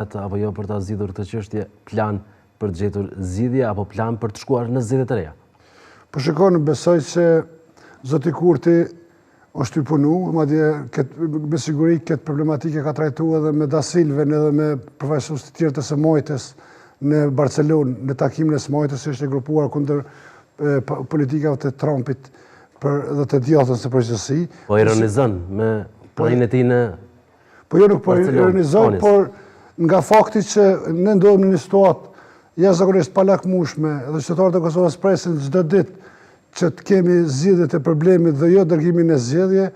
apo jo për ta zgjidhur këtë çështje, plan për të gjetur zgjidhje apo plan për të shkuar në zgjedhje të reja? Po shikoni, besoj se zoti Kurti është i punu, madje me siguri këtë problematike ka trajtuar edhe me Da Silven edhe me përfaqësues të tjerë të Smojtës në Barcelonë, në takimin e Smojtës ishte grupuar kundër politikave të Trumpit dhe të djathtës së përgjithësi. Po ironizon me planin e tij në Po jo nuk po ironizoj, por nga fakti që ne ndodhemi në një situatë jashtëzakonisht palakmueshme dhe qytetarët e Kosovës presin çdo ditë që të kemi zgjidhjet e problemit dhe jo dërgimin e zgjedhje,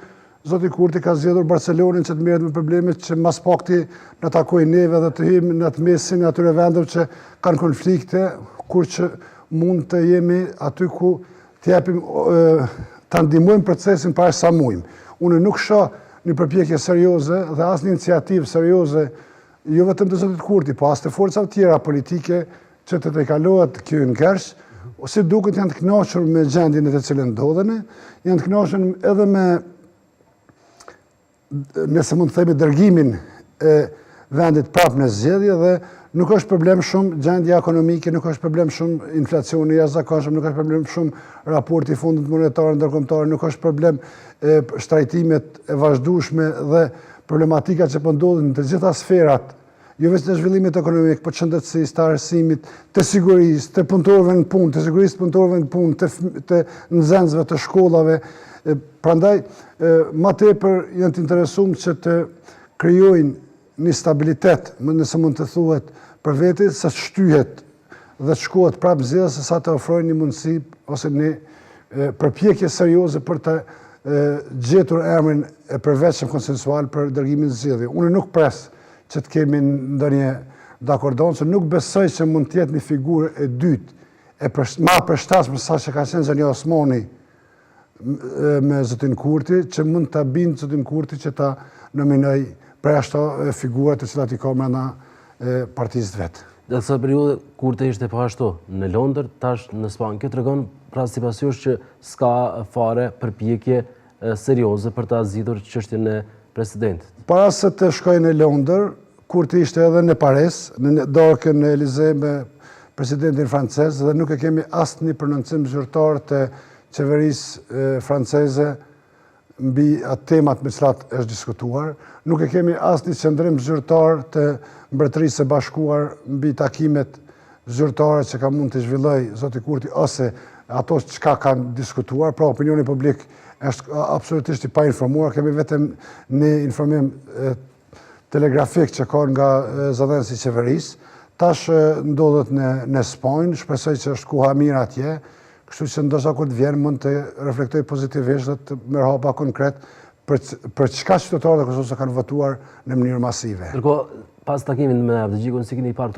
zoti Kurti ka zgjedhur Barcelonën që të merret me problemet që mas pakti na takojnë neve dhe të hyjmë në atë mesin e atyre vendeve që kanë konflikte, kur që mund të jemi aty ku të japim ta ndihmojmë procesin para sa mujmë. Unë nuk shoh një përpjekje serioze dhe asnjë iniciativë serioze, jo vetëm të zotit Kurti, po as të forcave tjera politike që të tejkalohet ky ngërsh, si duket janë të kënaqur me gjendjen e të cilën ndodhen, janë të kënaqur edhe me, nëse mund të themi, dërgimin e vendit prapë në zgjedhje dhe nuk është problem shumë gjendja ekonomike, nuk është problem shumë inflacioni jashtëzakonshëm, nuk është problem shumë raporti i Fundit Monetar Ndërkombëtar, nuk është problem shtrajtimet e vazhdueshme dhe problematika që po ndodhin në të gjitha sferat, jo vetëm të zhvillimit ekonomik, por shëndetësisë, të arsimit, të sigurisë, të punëtorëve në punë, të sigurisë të punëtorëve në punë, të nxënësve të shkollave. Prandaj, më tepër janë të interesuar që të krijojnë një stabilitet, nëse mund të thuhet, për veti, sa të shtyhet dhe të shkohet prapë zgjedhje, se sa të ofrojnë një mundësi ose një përpjekje serioze për të gjetur emrin e përveçëm konsensual për dërgimin e zgjedhjeve. Unë nuk pres që të kemi ndonjë dakordon, se nuk besoj që mund të jetë një figurë e dytë, ma përshtatshme sa që ka qenë Xhania Osmani me zotin Kurti, që mund të bindë zotin Kurti që ta nominoj për ashtu figurat të cilat i ka brenda partisë vetë. Dhe sa periudhë Kurti ishte po ashtu në Londër, tash në Spanjë. Kjo tregon pra sipas jush që s'ka fare përpjekje serioze për ta zgjidhur çështjen e presidentit. Para se të shkojë në Londër, Kurti ishte edhe në Paris, në darkën e Elysee me presidentin francez dhe nuk e kemi asnjë prononcim zyrtar të qeverisë franceze mbi atë temat me cilat është diskutuar. Nuk e kemi asnjë qendrim zyrtar të Mbretërisë së Bashkuar mbi takimet zyrtare që ka mund të zhvilloj zoti Kurti ose ato çka kanë diskutuar, pra opinioni publik është absolutisht i painformuar, kemi vetëm një informim telegrafik që ka nga zëdhënësi i qeverisë. Tash ndodhet në Spanjë, shpresoj që është koha mirë atje, kështu që ndoshta kur të vjen mund të reflektoj pozitivisht dhe të merr hapa konkret për çka qytetarët e Kosovës kanë votuar në mënyrë masive. Ndërkohë, pas takimit me Avdixhikun, si keni parë